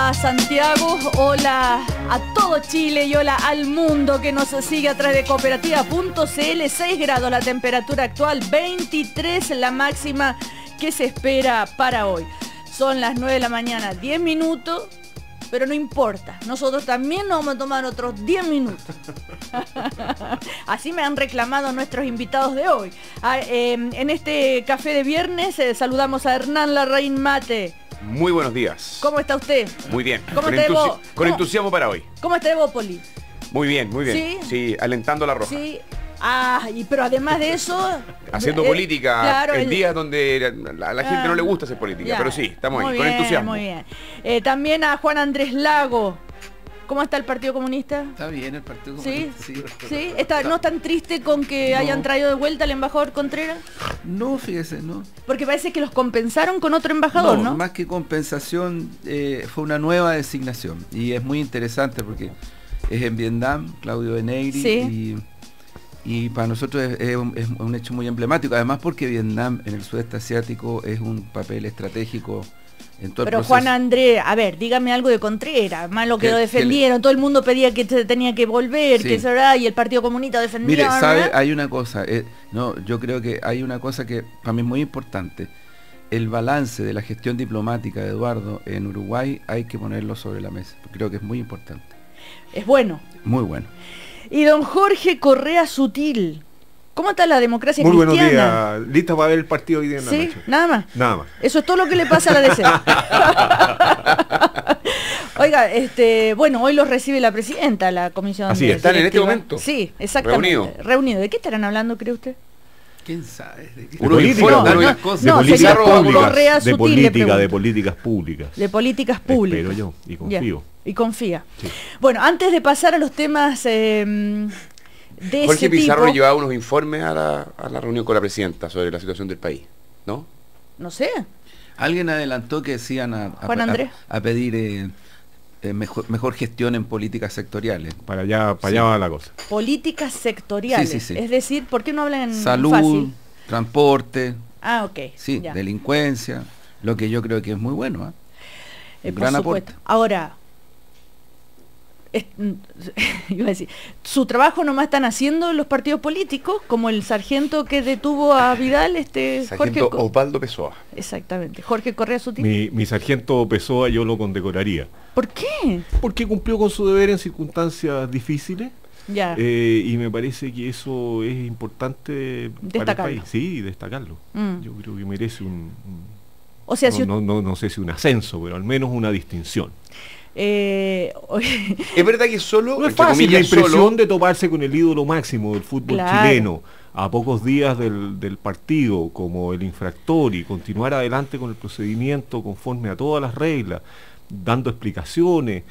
Hola Santiago, hola a todo Chile y hola al mundo que nos sigue a través de cooperativa.cl. 6 grados la temperatura actual, 23 la máxima que se espera para hoy. Son las 9 de la mañana, 10 minutos, pero no importa. Nosotros también nos vamos a tomar otros 10 minutos. Así me han reclamado nuestros invitados de hoy. En este café de viernes saludamos a Hernán Larraín Mate. Muy buenos días. ¿Cómo está usted? Muy bien. ¿Cómo está con entusiasmo para hoy. ¿Cómo está Evópoli? Muy bien, muy bien. Sí, alentando a la roja. Sí. Pero además de eso... Haciendo política, claro, en días donde a la gente no le gusta hacer política, pero sí, estamos ahí, con entusiasmo. Muy bien. También a Juan Andrés Lago. ¿Cómo está el Partido Comunista? Está bien el Partido Comunista. ¿Sí? ¿No es tan triste con que hayan traído de vuelta al embajador Contreras? No, fíjese, no. Porque parece que los compensaron con otro embajador, ¿no? Más que compensación, fue una nueva designación. Y es muy interesante porque es en Vietnam, Claudio Benegri, sí. y para nosotros es un hecho muy emblemático. Además porque Vietnam en el sudeste asiático es un papel estratégico. Pero Juan Andrés, a ver, dígame algo de Contreras, más lo que lo defendieron, todo el mundo pedía que tenía que volver, sí. Y el Partido Comunista defendía. Mire, ¿sabe? Hay una cosa, yo creo que hay una cosa que para mí es muy importante. El balance de la gestión diplomática de Eduardo en Uruguay hay que ponerlo sobre la mesa, creo que es muy importante. Es bueno. Muy bueno. Y don Jorge Correa Sutil. ¿Cómo está la democracia cristiana? Muy buenos días. ¿Lista para ver el partido hoy día en la noche? Nada más. Nada más. Eso es todo lo que le pasa a la DC. Oiga, bueno, hoy los recibe la presidenta, la comisión. Así están en este momento. Sí, exactamente. Reunido. ¿De qué estarán hablando, cree usted? ¿Quién sabe? De políticas públicas. De políticas públicas. Espero yo y confío. Y confía. Sí. Bueno, antes de pasar a los temas... Jorge Pizarro le llevaba unos informes a la reunión con la presidenta sobre la situación del país, ¿no? No sé. Alguien adelantó que decían a pedir mejor gestión en políticas sectoriales. Para allá va la cosa. Políticas sectoriales. Sí. Es decir, ¿por qué no hablan en salud, fácil? Transporte. Ok. Sí, ya. Delincuencia, lo que yo creo que es muy bueno. Gran aporte. Ahora... iba a decir, su trabajo nomás están haciendo los partidos políticos, como el sargento que detuvo a Vidal, sargento Osvaldo Pessoa. Exactamente, Jorge Correa Sutil. Mi sargento Pessoa yo lo condecoraría. ¿Por qué? Porque cumplió con su deber en circunstancias difíciles. Ya. Y me parece que eso es importante para el país. Sí, destacarlo. Yo creo que merece o sea, no sé si un ascenso, pero al menos una distinción. Es verdad que solo no es fácil la impresión de toparse con el ídolo máximo del fútbol chileno a pocos días del partido como el infractor y continuar adelante con el procedimiento conforme a todas las reglas, dando explicaciones.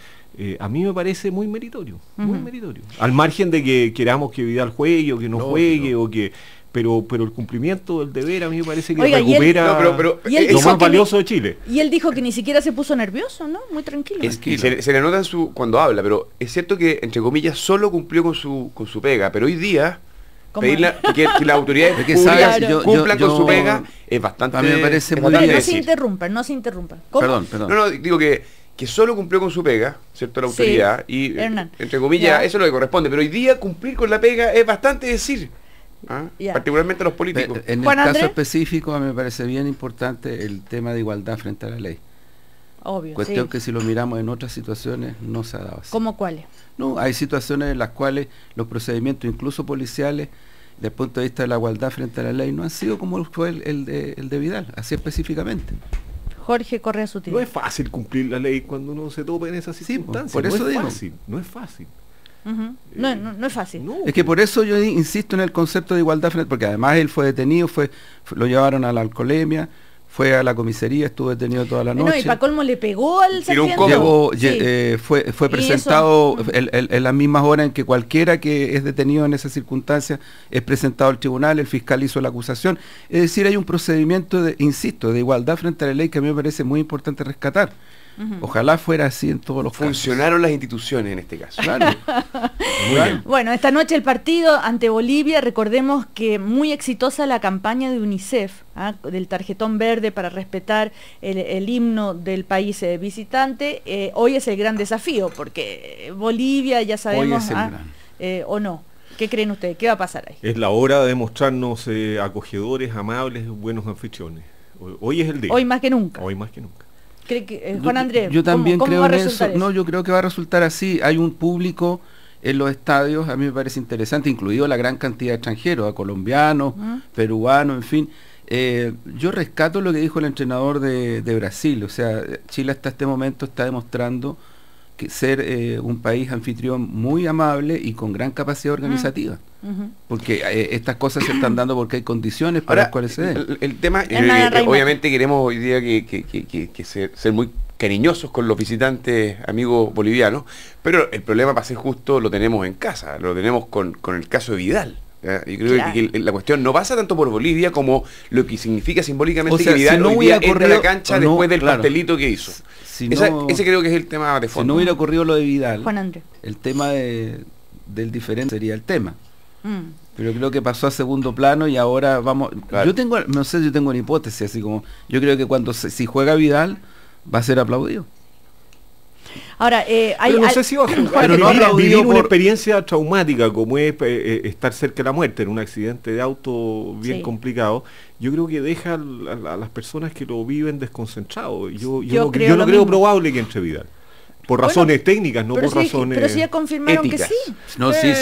A mí me parece muy meritorio, muy meritorio. Al margen de que queramos que Vidal juegue o que no juegue o que... Pero el cumplimiento del deber a mí me parece que recupera lo más valioso de Chile. Y él dijo que ni siquiera se puso nervioso, ¿no? Muy tranquilo. Es que se le nota cuando habla, pero es cierto que, entre comillas, solo cumplió con su pega, pero hoy día pedirle que las autoridades públicas cumplan con su pega es bastante... A mí me parece muy bien. No se interrumpan. Perdón. No, digo que solo cumplió con su pega, ¿cierto? La autoridad, y entre comillas, eso es lo que corresponde, pero hoy día cumplir con la pega es bastante decir... particularmente los políticos. En el caso específico a mí me parece bien importante el tema de igualdad frente a la ley. Obvio. Cuestión que si lo miramos en otras situaciones no se ha dado así. ¿Cómo cuáles? No, hay situaciones en las cuales los procedimientos incluso policiales desde el punto de vista de la igualdad frente a la ley no han sido como fue el de Vidal, así específicamente. Jorge Correa Sutil. No es fácil cumplir la ley cuando uno se topa en esas circunstancias. Por eso digo. No es fácil. No es fácil. No. Es que por eso yo insisto en el concepto de igualdad, porque además él fue detenido, lo llevaron a la alcoholemia, fue a la comisaría, estuvo detenido toda la noche. No, y para colmo le pegó al sargento. Fue presentado en las mismas horas en que cualquiera que es detenido en esas circunstancias es presentado al tribunal, el fiscal hizo la acusación. Es decir, hay un procedimiento, insisto, de igualdad frente a la ley que a mí me parece muy importante rescatar. Ojalá fuera así en todos los casos. Funcionaron las instituciones en este caso. Claro. Muy bien. Bueno, esta noche el partido ante Bolivia, recordemos que muy exitosa la campaña de UNICEF, del tarjetón verde para respetar el himno del país visitante. Hoy es el gran desafío, porque Bolivia ya sabemos, hoy es el gran. ¿O no? ¿Qué creen ustedes? ¿Qué va a pasar ahí? Es la hora de mostrarnos acogedores, amables, buenos anfitriones. Hoy es el día. Hoy más que nunca. Hoy más que nunca. Juan Andrés, yo también ¿cómo creo va a en resultar eso. No, yo creo que va a resultar así. Hay un público en los estadios, a mí me parece interesante, incluido la gran cantidad de extranjeros, colombianos, peruanos, en fin. Yo rescato lo que dijo el entrenador de Brasil. O sea, Chile hasta este momento está demostrando que ser un país anfitrión muy amable y con gran capacidad organizativa. Porque estas cosas se están dando porque hay condiciones para las cuales se den. El tema, obviamente queremos hoy día que ser muy cariñosos con los visitantes amigos bolivianos, pero el problema, para ser justo, lo tenemos en casa, lo tenemos con el caso de Vidal. Yo creo que la cuestión no pasa tanto por Bolivia como lo que significa simbolicamente, o sea, que Vidal hoy día entra a la cancha después del pastelito que hizo. Ese creo que es el tema de fondo. Si no hubiera ocurrido lo de Vidal, Juan Andrés, el tema del diferente sería el tema. Pero creo que pasó a segundo plano y ahora vamos... Claro. No sé si yo tengo una hipótesis, así como... Yo creo que si juega Vidal, va a ser aplaudido. Ahora, no sé si va a jugar, pero vivir una experiencia traumática como es estar cerca de la muerte en un accidente de auto bien complicado. Yo creo que deja a las personas que lo viven desconcentrados. Yo no creo probable que entre Vidal. Por razones técnicas, no por razones pero sí ya confirmaron éticas. Que sí. No, sí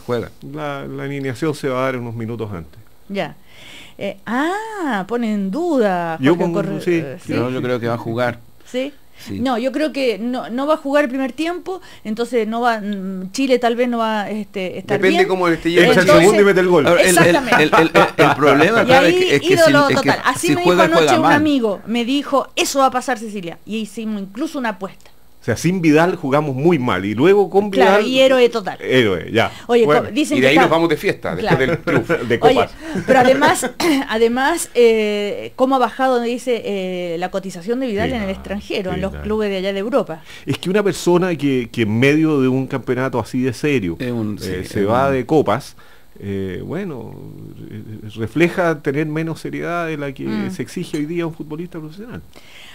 juega. La alineación se va a dar unos minutos antes. Ya. Pone en duda. Yo creo que va a jugar. ¿Sí? Sí. No, yo creo que no va a jugar el primer tiempo, entonces no va, Chile tal vez no va a estar Depende bien. Cómo esté el segundo y mete el gol. Exactamente. El problema, claro, es que así me dijo anoche un amigo, me dijo, eso va a pasar, Cecilia, y hicimos incluso una apuesta. O sea, sin Vidal jugamos muy mal y luego con Vidal... Claro, y héroe total. Héroe, ya. Oye, bueno, dicen y de ahí nos vamos de fiesta, después del triunfo. De copas. Oye, pero además cómo ha bajado, dice, la cotización de Vidal en el extranjero, en los clubes de allá de Europa. Es que una persona que en medio de un campeonato así de serio se va de copas, refleja tener menos seriedad de la que se exige hoy día a un futbolista profesional.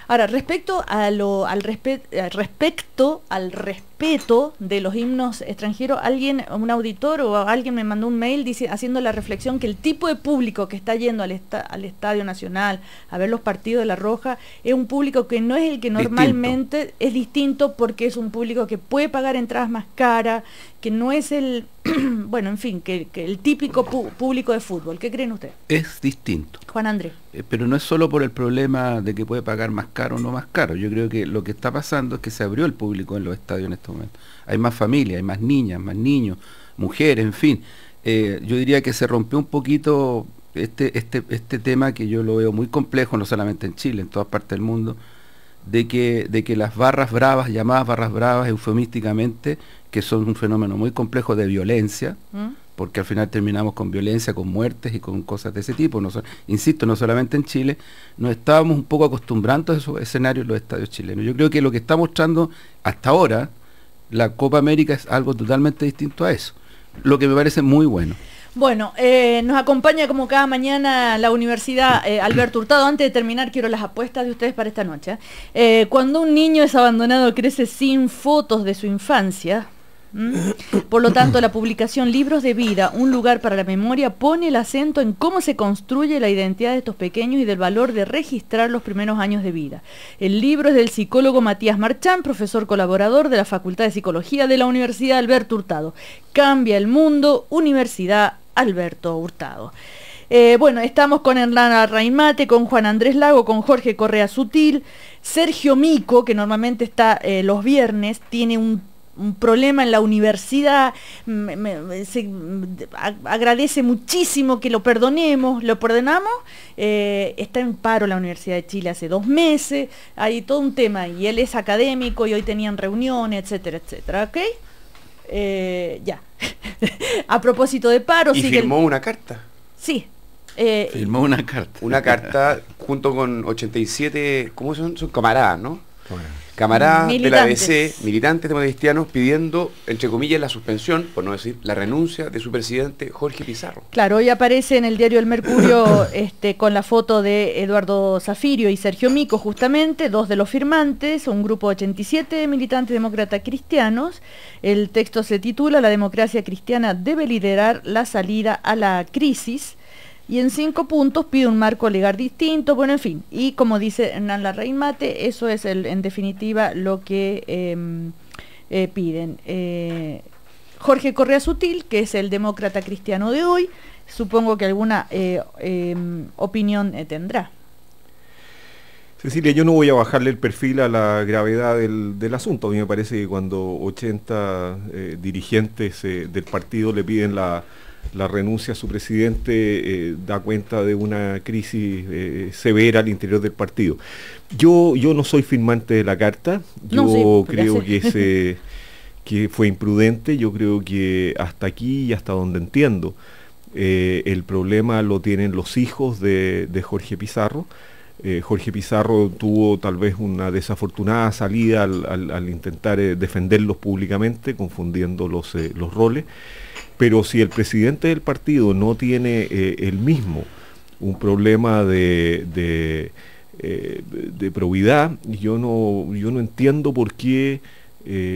Ahora, respecto al respeto de los himnos extranjeros, un auditor o alguien me mandó un mail haciendo la reflexión que el tipo de público que está yendo al Estadio Nacional a ver los partidos de La Roja es un público que no es el que normalmente es distinto, porque es un público que puede pagar entradas más caras, que no es el que el típico público de fútbol. ¿Qué creen ustedes? Es distinto. Juan Andrés. Pero no es solo por el problema de que puede pagar más caro o no más caro. Yo creo que lo que está pasando es que se abrió el público en los estadios en este momento. Hay más familias, hay más niñas, más niños, mujeres, en fin. Yo diría que se rompió un poquito este tema, que yo lo veo muy complejo, no solamente en Chile, en todas partes del mundo, de que las barras bravas, llamadas barras bravas eufemísticamente, que son un fenómeno muy complejo de violencia, porque al final terminamos con violencia, con muertes y con cosas de ese tipo. Insisto, no solamente en Chile, nos estábamos un poco acostumbrando a esos escenarios en los estadios chilenos. Yo creo que lo que está mostrando hasta ahora la Copa América es algo totalmente distinto a eso, lo que me parece muy bueno. Bueno, nos acompaña como cada mañana la Universidad Alberto Hurtado. Antes de terminar, quiero las apuestas de ustedes para esta noche. Cuando un niño es abandonado, crece sin fotos de su infancia. Por lo tanto, la publicación Libros de Vida, un lugar para la memoria, pone el acento en cómo se construye la identidad de estos pequeños y del valor de registrar los primeros años de vida. El libro es del psicólogo Matías Marchán, profesor colaborador de la Facultad de Psicología de la Universidad Alberto Hurtado. Cambia el mundo, Universidad Alberto Hurtado. Estamos con Hernán Arraimate, con Juan Andrés Lago, con Jorge Correa Sutil. Sergio Mico, que normalmente está los viernes, tiene un problema en la universidad. Agradece muchísimo que lo perdonamos. Está en paro la Universidad de Chile hace 2 meses. Hay todo un tema y él es académico y hoy tenían reuniones, etcétera, etcétera. ¿Ok? Ya. A propósito de paro, y firmó una carta. Sí. Firmó una carta. Una carta junto con 87, ¿cómo son? Son camaradas, ¿no? Camaradas de la ABC, militantes democratistas pidiendo, entre comillas, la suspensión, por no decir la renuncia de su presidente Jorge Pizarro. Claro, hoy aparece en el diario El Mercurio con la foto de Eduardo Zafirio y Sergio Mico, justamente, dos de los firmantes, un grupo de 87 militantes demócratas cristianos. El texto se titula "La democracia cristiana debe liderar la salida a la crisis", y en 5 puntos pide un marco legal distinto, bueno, en fin, y como dice Hernán Larraín Mate, eso es en definitiva lo que piden. Jorge Correa Sutil, que es el demócrata cristiano de hoy, supongo que alguna opinión tendrá. Cecilia, yo no voy a bajarle el perfil a la gravedad del asunto. A mí me parece que cuando 80 dirigentes del partido le piden la renuncia a su presidente, da cuenta de una crisis severa al interior del partido. Yo no soy firmante de la carta, yo creo que fue imprudente, yo creo que hasta aquí y hasta donde entiendo, el problema lo tienen los hijos de Jorge Pizarro. Jorge Pizarro tuvo tal vez una desafortunada salida al intentar defenderlos públicamente, confundiendo los roles. Pero si el presidente del partido no tiene él mismo un problema de probidad, yo no entiendo por qué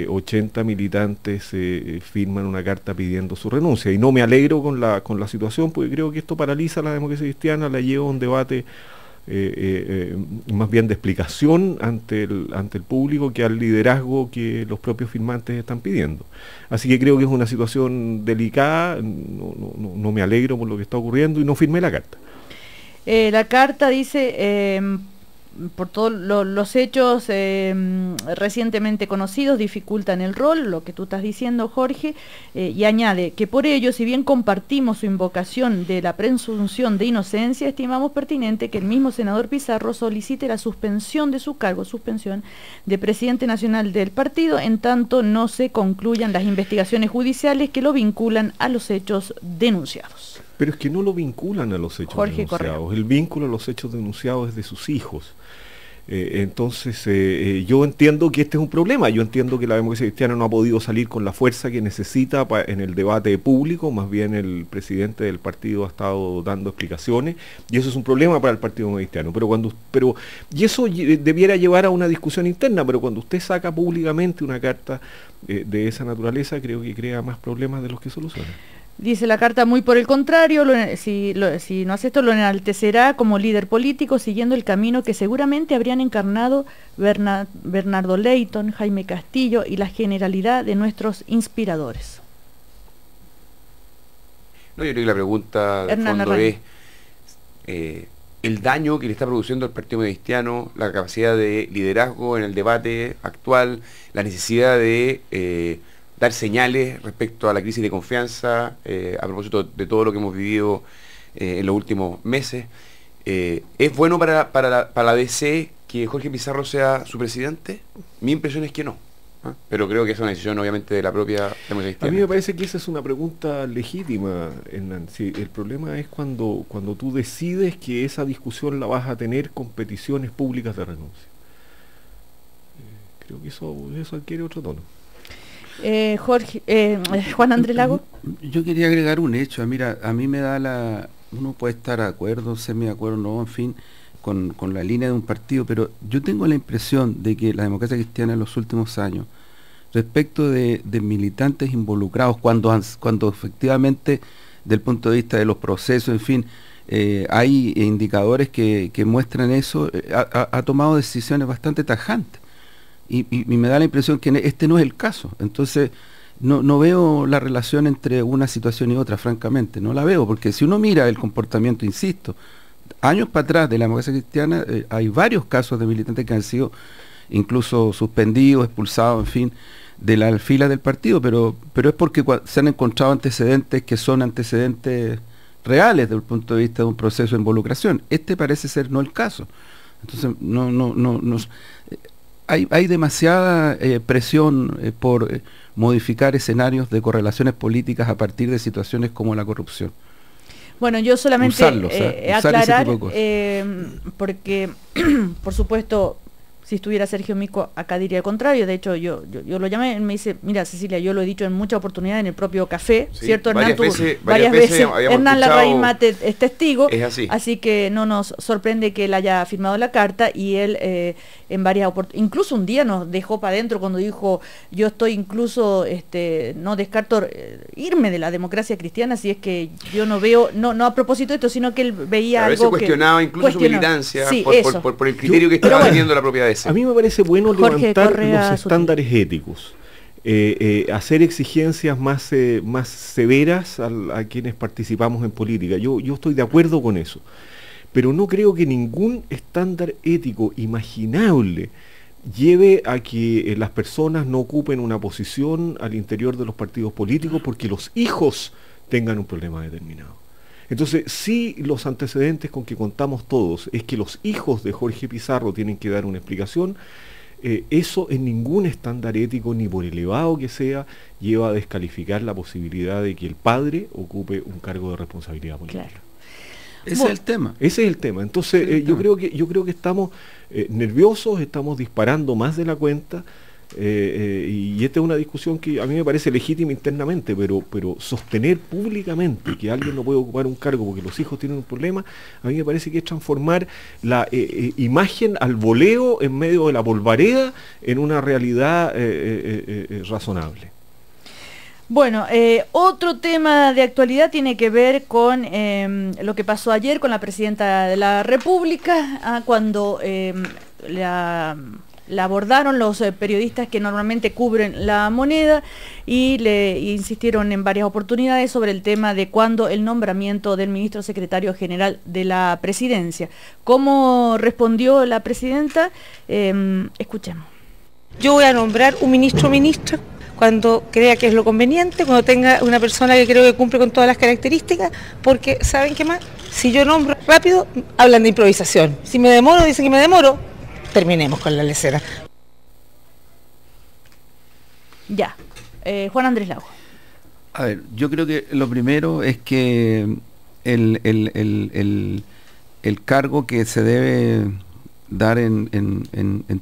80 militantes firman una carta pidiendo su renuncia. Y no me alegro con la situación, porque creo que esto paraliza a la democracia cristiana, la lleva a un debate más bien de explicación ante el público que al liderazgo que los propios firmantes están pidiendo. Así que creo que es una situación delicada, no me alegro por lo que está ocurriendo y no firmé la carta. La carta dice, por todos los hechos recientemente conocidos dificultan el rol, lo que tú estás diciendo, Jorge, y añade que por ello, si bien compartimos su invocación de la presunción de inocencia, estimamos pertinente que el mismo senador Pizarro solicite la suspensión de su cargo, suspensión de presidente nacional del partido, en tanto no se concluyan las investigaciones judiciales que lo vinculan a los hechos denunciados. Pero es que no lo vinculan a los hechos denunciados. El vínculo a los hechos denunciados es de sus hijos. Entonces, yo entiendo que este es un problema. Yo entiendo que la democracia cristiana no ha podido salir con la fuerza que necesita en el debate público. Más bien el presidente del partido ha estado dando explicaciones y eso es un problema para el Partido Cristiano. Y eso debiera llevar a una discusión interna, pero cuando usted saca públicamente una carta de esa naturaleza, creo que crea más problemas de los que soluciona. Dice la carta, muy por el contrario, si no hace esto, lo enaltecerá como líder político, siguiendo el camino que seguramente habrían encarnado Bernardo Leyton, Jaime Castillo y la generalidad de nuestros inspiradores. No, yo creo que la pregunta de fondo es el daño que le está produciendo al Partido Cristiano, la capacidad de liderazgo en el debate actual, la necesidad de dar señales respecto a la crisis de confianza, a propósito de todo lo que hemos vivido en los últimos meses. ¿Es bueno para la DC que Jorge Pizarro sea su presidente? Mi impresión es que no, pero creo que es una decisión obviamente de la propia democracia cristiana. A mí me parece que esa es una pregunta legítima, Hernán. Sí, el problema es cuando tú decides que esa discusión la vas a tener con peticiones públicas de renuncia. Creo que eso adquiere otro tono. Juan Andrés Lago. Yo quería agregar un hecho. Mira, a mí me da uno puede estar de acuerdo, semi de acuerdo, no, en fin, con la línea de un partido, pero yo tengo la impresión de que la democracia cristiana en los últimos años, respecto de militantes involucrados, cuando efectivamente, del punto de vista de los procesos, en fin, hay indicadores que muestran eso, ha tomado decisiones bastante tajantes. Y me da la impresión que este no es el caso. Entonces no veo la relación entre una situación y otra, francamente, no la veo, porque si uno mira el comportamiento, insisto, años para atrás de la democracia cristiana, hay varios casos de militantes que han sido incluso suspendidos, expulsados, en fin, de la fila del partido, pero es porque se han encontrado antecedentes que son antecedentes reales desde el punto de vista de un proceso de involucración. Este parece ser no el caso. Entonces hay demasiada presión por modificar escenarios de correlaciones políticas a partir de situaciones como la corrupción. Bueno, yo solamente aclarar, porque por supuesto Si estuviera Sergio Mico, acá diría el contrario. De hecho, yo lo llamé, él me dice, mira, Cecilia, yo lo he dicho en muchas oportunidades en el propio café, sí, ¿cierto, Hernán? Varias veces Hernán Larraín Mate es testigo. Es así. Así que no nos sorprende que él haya firmado la carta, y él en varias oportunidades, incluso un día nos dejó para adentro cuando dijo, yo estoy incluso, no descarto irme de la democracia cristiana, si es que yo no veo, no a propósito de esto, sino que él veía a algo veces cuestionaba incluso su militancia, sí, por el criterio que estaba teniendo la propia DC. A mí me parece bueno levantar los estándares éticos, hacer exigencias más severas a quienes participamos en política. Yo estoy de acuerdo con eso, pero no creo que ningún estándar ético imaginable lleve a que las personas no ocupen una posición al interior de los partidos políticos porque los hijos tengan un problema determinado. Entonces, sí, los antecedentes con que contamos todos es que los hijos de Jorge Pizarro tienen que dar una explicación. Eso en ningún estándar ético, ni por elevado que sea, lleva a descalificar la posibilidad de que el padre ocupe un cargo de responsabilidad política. Claro. Ese es el tema. Ese es el tema. Entonces, yo creo que estamos nerviosos, estamos disparando más de la cuenta. Y esta es una discusión que a mí me parece legítima internamente, pero sostener públicamente que alguien no puede ocupar un cargo porque los hijos tienen un problema, a mí me parece que es transformar la imagen al voleo en medio de la polvareda en una realidad razonable. Bueno, otro tema de actualidad tiene que ver con lo que pasó ayer con la presidenta de la República, cuando la abordaron los periodistas que normalmente cubren La Moneda, y le insistieron en varias oportunidades sobre el tema de cuándo el nombramiento del ministro secretario general de la presidencia. ¿Cómo respondió la presidenta? Escuchemos. Yo voy a nombrar un ministro o ministra cuando crea que es lo conveniente, cuando tenga una persona que creo que cumple con todas las características, porque ¿saben qué más? Si yo nombro rápido, hablan de improvisación. Si me demoro, dicen que me demoro. Terminemos con la lecera. Ya. Juan Andrés Lago. A ver, yo creo que lo primero es que el cargo que se debe dar en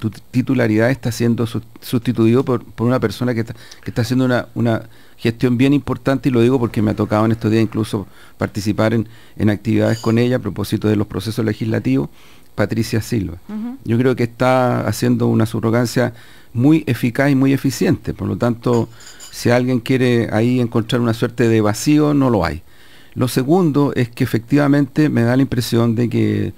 tu titularidad está siendo sustituido por una persona que está haciendo una gestión bien importante, y lo digo porque me ha tocado en estos días incluso participar en actividades con ella a propósito de los procesos legislativos. Patricia Silva. Yo creo que está haciendo una subrogancia muy eficaz y muy eficiente, por lo tanto, si alguien quiere ahí encontrar una suerte de vacío, no lo hay. Lo segundo es que efectivamente me da la impresión de que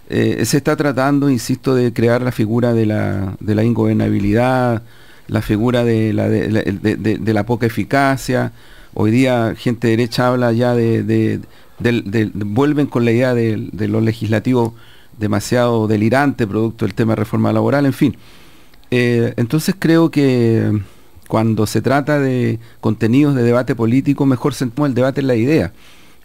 se está tratando, insisto, de crear la figura de la ingobernabilidad, la figura de la poca eficacia. Hoy día gente de derecha habla ya vuelven con la idea de los legislativos demasiado delirante producto del tema de reforma laboral, en fin. Entonces creo que cuando se trata de contenidos de debate político, mejor centramos el debate en la idea,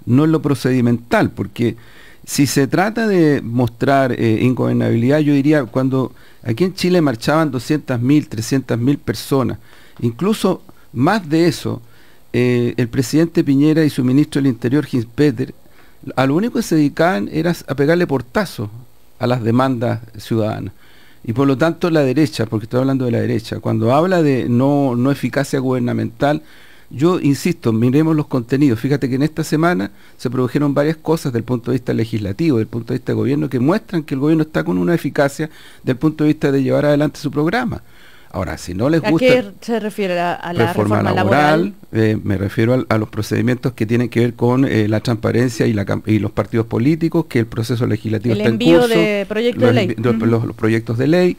no en lo procedimental, porque si se trata de mostrar ingobernabilidad, yo diría, cuando aquí en Chile marchaban 200.000, 300.000 personas, incluso más de eso, el presidente Piñera y su ministro del Interior, Ginspeter, a lo único que se dedicaban era a pegarle portazos a las demandas ciudadanas. Y por lo tanto la derecha, porque estoy hablando de la derecha, cuando habla de no eficacia gubernamental, yo insisto, miremos los contenidos. Fíjate que en esta semana se produjeron varias cosas desde el punto de vista legislativo, desde el punto de vista de gobierno, que muestran que el gobierno está con una eficacia desde el punto de vista de llevar adelante su programa. Ahora, si no les gusta... ¿A qué se refiere? ¿A la reforma laboral? Me refiero a los procedimientos que tienen que ver con la transparencia y los partidos políticos, que el proceso legislativo está en curso. El envío de proyectos de ley. Los proyectos de ley.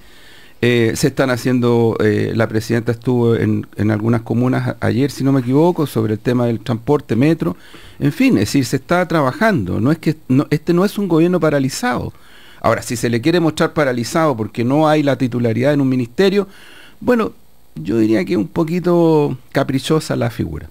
Se están haciendo, la presidenta estuvo en algunas comunas ayer, si no me equivoco, sobre el tema del transporte, metro. En fin, es decir, se está trabajando. Este no es un gobierno paralizado. Ahora, si se le quiere mostrar paralizado porque no hay la titularidad en un ministerio, bueno, yo diría que es un poquito caprichosa la figura.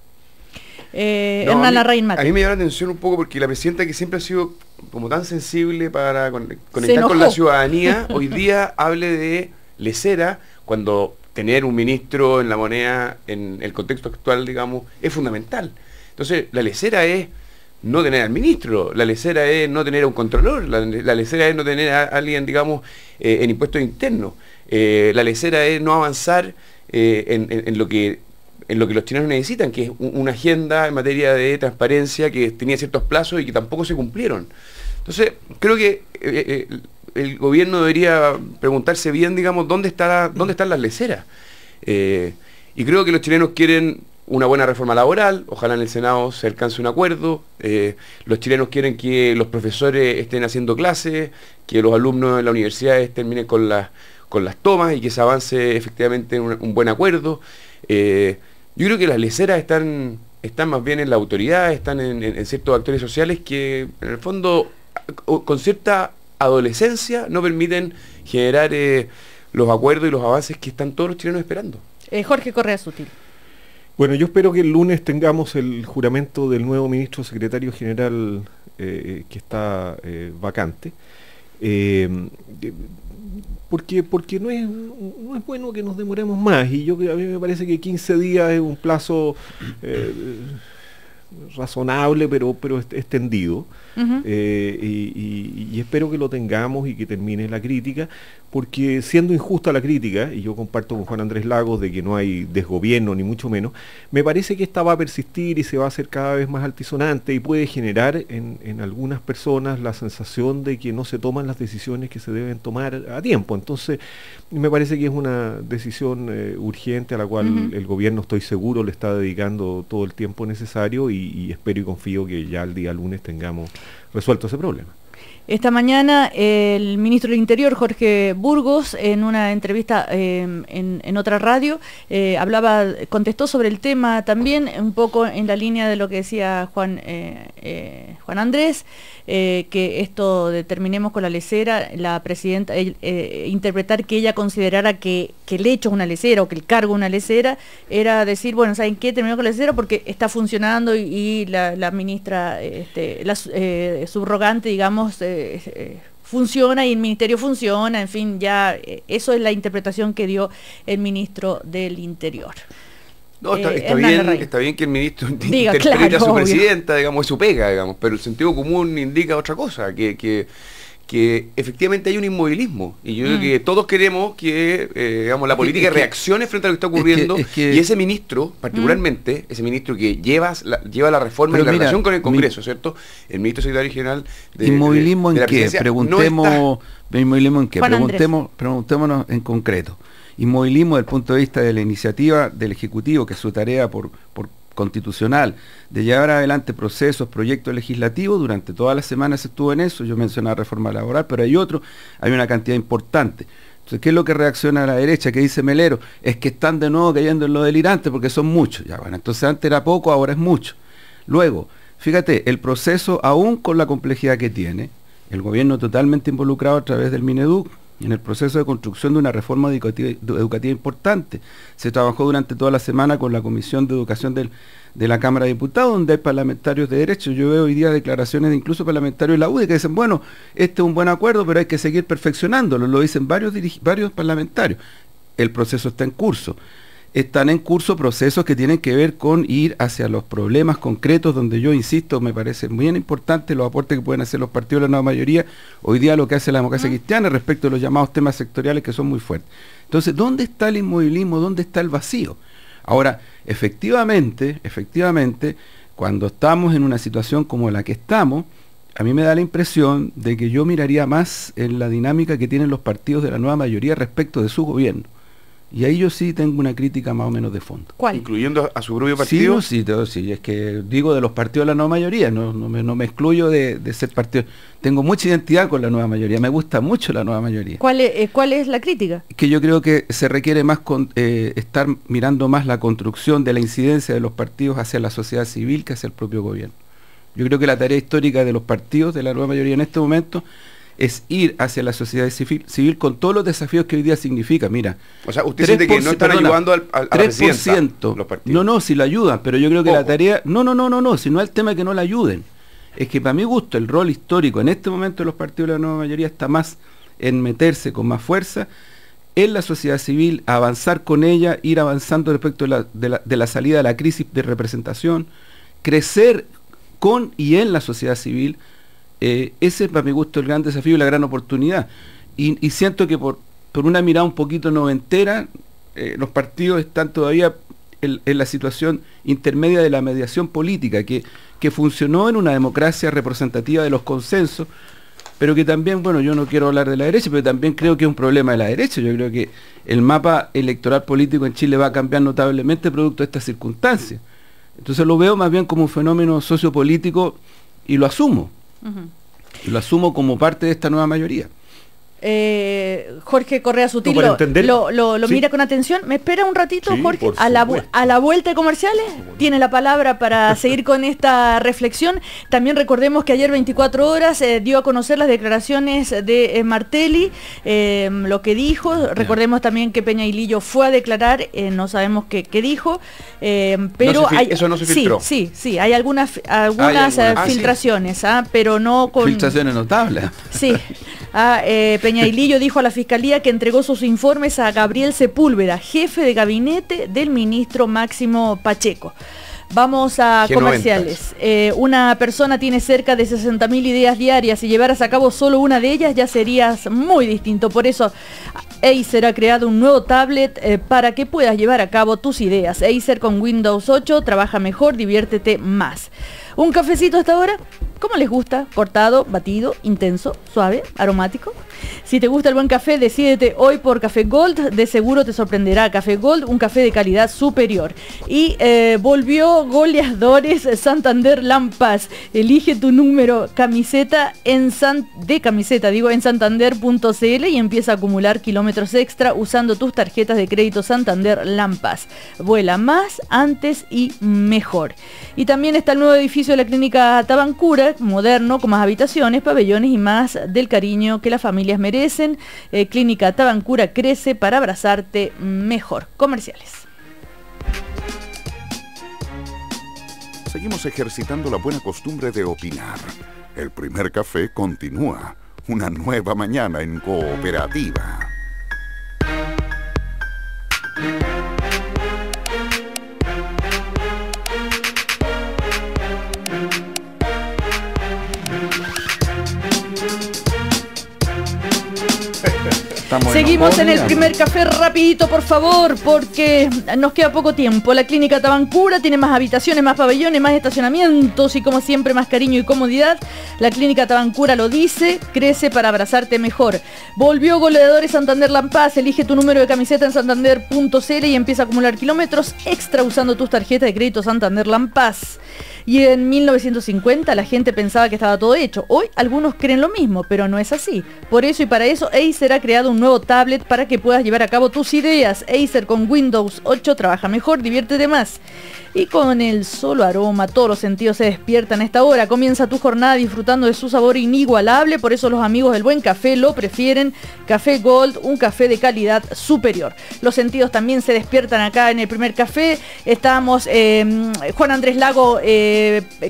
Hernán Larraín Mate. A mí me llama la atención un poco porque la presidenta, que siempre ha sido como tan sensible para conectar con la ciudadanía, hoy día hable de lecera, cuando tener un ministro en La Moneda, en el contexto actual, digamos, es fundamental. Entonces, la lecera es no tener al ministro, la lecera es no tener a un controlador, la lecera es no tener a alguien, digamos, en impuestos internos. La lesera es no avanzar en lo que los chilenos necesitan, que es una agenda en materia de transparencia que tenía ciertos plazos y que tampoco se cumplieron. Entonces, creo que el gobierno debería preguntarse bien, digamos, dónde están las leceras. Y creo que los chilenos quieren una buena reforma laboral, ojalá en el Senado se alcance un acuerdo. Los chilenos quieren que los profesores estén haciendo clases, que los alumnos en las universidades terminen con las tomas y que se avance efectivamente en un buen acuerdo. Yo creo que las leceras están más bien en la autoridad, están en ciertos actores sociales que en el fondo con cierta adolescencia no permiten generar los acuerdos y los avances que están todos los chilenos esperando. Jorge Correa Sutil. Bueno, yo espero que el lunes tengamos el juramento del nuevo ministro secretario general que está vacante. Porque no es bueno que nos demoremos más, y a mí me parece que 15 días es un plazo razonable, pero extendido. Y espero que lo tengamos y que termine la crítica, porque siendo injusta la crítica, y yo comparto con Juan Andrés Lagos de que no hay desgobierno ni mucho menos, me parece que esta va a persistir y se va a hacer cada vez más altisonante y puede generar en algunas personas la sensación de que no se toman las decisiones que se deben tomar a tiempo. Entonces me parece que es una decisión urgente a la cual el gobierno, estoy seguro, le está dedicando todo el tiempo necesario, y espero y confío que ya el día lunes tengamos resuelto ese problema. Esta mañana el ministro del Interior, Jorge Burgos, en una entrevista en otra radio, contestó sobre el tema también, un poco en la línea de lo que decía Juan Andrés, que esto de terminemos con la lesera, la presidenta, interpretar que ella considerara que el hecho es una lesera o que el cargo es una lesera, era decir, bueno, ¿saben qué? Terminó con la lesera porque está funcionando y la ministra, la subrogante, digamos, funciona y el ministerio funciona, en fin, ya eso es la interpretación que dio el ministro del Interior. No, está bien que el ministro interprete a su presidenta, digamos, es su pega, digamos, pero el sentido común indica otra cosa, que efectivamente hay un inmovilismo, y yo creo que todos queremos que digamos, la política reaccione frente a lo que está ocurriendo, y ese ministro, particularmente, ese ministro que lleva la reforma en la relación con el Congreso, ¿cierto? El ministro secretario general de ¿Inmovilismo de la en qué? Preguntemos, ¿inmovilismo en qué? Preguntémonos en concreto. Inmovilismo desde el punto de vista de la iniciativa del Ejecutivo, que es su tarea por constitucional, de llevar adelante procesos, proyectos legislativos. Durante todas las semanas se estuvo en eso. Yo mencionaba reforma laboral, pero hay una cantidad importante. Entonces, ¿qué es lo que reacciona a la derecha? ¿Qué dice Melero? Es que están de nuevo cayendo en lo delirante porque son muchos. Ya, bueno, entonces antes era poco, ahora es mucho. Luego, fíjate, el proceso, aún con la complejidad que tiene, el gobierno totalmente involucrado a través del Mineduc, en el proceso de construcción de una reforma educativa importante. Se trabajó durante toda la semana con la Comisión de Educación de la Cámara de Diputados, donde hay parlamentarios de derecho. Yo veo hoy día declaraciones de incluso parlamentarios de la UDI que dicen, bueno, este es un buen acuerdo, pero hay que seguir perfeccionándolo. Lo dicen varios parlamentarios. El proceso está en curso. Están en curso procesos que tienen que ver con ir hacia los problemas concretos, donde yo insisto, me parece muy importante los aportes que pueden hacer los partidos de la nueva mayoría, hoy día lo que hace la democracia cristiana respecto a los llamados temas sectoriales que son muy fuertes. Entonces, ¿dónde está el inmovilismo? ¿Dónde está el vacío? Ahora, efectivamente, cuando estamos en una situación como la que estamos, a mí me da la impresión de que yo miraría más en la dinámica que tienen los partidos de la nueva mayoría respecto de su gobierno. Y ahí yo sí tengo una crítica más o menos de fondo. ¿Cuál? ¿Incluyendo a su propio partido? Sí, es que digo de los partidos de la nueva mayoría, no me excluyo de ser partido. Tengo mucha identidad con la nueva mayoría, me gusta mucho la nueva mayoría. ¿Cuál es la crítica? Que yo creo que se requiere más estar mirando más la construcción de la incidencia de los partidos hacia la sociedad civil que hacia el propio gobierno. Yo creo que la tarea histórica de los partidos de la nueva mayoría en este momento es ir hacia la sociedad civil con todos los desafíos que hoy día significa. Mira, o sea, usted siente que no están ayudando a la presidenta los partidos. No, si la ayudan, pero yo creo que la tarea, no, si no es el tema que no la ayuden, es que para mi gusto el rol histórico en este momento de los partidos de la nueva mayoría está más en meterse con más fuerza en la sociedad civil, avanzar con ella, ir avanzando respecto de la salida de la crisis de representación, crecer con y en la sociedad civil. Ese es para mi gusto el gran desafío y la gran oportunidad, y siento que por una mirada un poquito noventera, los partidos están todavía en la situación intermedia de la mediación política, que funcionó en una democracia representativa de los consensos, pero que también, bueno, yo no quiero hablar de la derecha, pero también creo que es un problema de la derecha. Yo creo que el mapa electoral político en Chile va a cambiar notablemente producto de estas circunstancias. Entonces lo veo más bien como un fenómeno sociopolítico y lo asumo. Y lo asumo como parte de esta nueva mayoría. Jorge Correa Sutil lo mira con atención. ¿Me espera un ratito, sí, Jorge? A la vuelta de comerciales tiene la palabra para seguir con esta reflexión. También recordemos que ayer 24 horas dio a conocer las declaraciones de Martelli, lo que dijo. Recordemos también que Peña Ilillo fue a declarar, no sabemos qué dijo, pero eso no se filtró. Sí, hay algunas filtraciones, sí. Pero no con... Filtraciones notables. Sí. Peña Ilillo dijo a la Fiscalía que entregó sus informes a Gabriel Sepúlveda, jefe de gabinete del ministro Máximo Pacheco. Vamos a comerciales. Una persona tiene cerca de 60.000 ideas diarias. Si llevaras a cabo solo una de ellas ya serías muy distinto. Por eso Acer ha creado un nuevo tablet para que puedas llevar a cabo tus ideas. Acer con Windows 8, trabaja mejor, diviértete más. ¿Un cafecito hasta ahora? ¿Cómo les gusta? ¿Cortado, batido, intenso, suave, aromático? Si te gusta el buen café, decídete hoy por Café Gold, de seguro te sorprenderá. Café Gold, un café de calidad superior. Y volvió Goleadores Santander Lampas. Elige tu número camiseta en santander.cl y empieza a acumular kilómetros extra usando tus tarjetas de crédito Santander Lampas. Vuela más, antes y mejor. Y también está el nuevo edificio de la Clínica Tabancura, moderno, con más habitaciones, pabellones y más del cariño que las familias merecen. Clínica Tabancura crece para abrazarte mejor. Comerciales. Seguimos ejercitando la buena costumbre de opinar. El primer café continúa. Una nueva mañana en Cooperativa. Seguimos en el primer café rapidito, por favor, porque nos queda poco tiempo. La Clínica Tabancura tiene más habitaciones, más pabellones, más estacionamientos y como siempre más cariño y comodidad. La Clínica Tabancura lo dice, crece para abrazarte mejor. Volvió Goleadores Santander Lampas, elige tu número de camiseta en santander.cl y empieza a acumular kilómetros extra usando tus tarjetas de crédito Santander Lampas. Y en 1950 la gente pensaba que estaba todo hecho. Hoy algunos creen lo mismo, pero no es así. Por eso y para eso Acer ha creado un nuevo tablet para que puedas llevar a cabo tus ideas. Acer con Windows 8 trabaja mejor, diviértete más. Y con el solo aroma, todos los sentidos se despiertan a esta hora. Comienza tu jornada disfrutando de su sabor inigualable. Por eso los amigos del buen café lo prefieren. Café Gold, un café de calidad superior. Los sentidos también se despiertan acá en el primer café. Estábamos, Juan Andrés Lago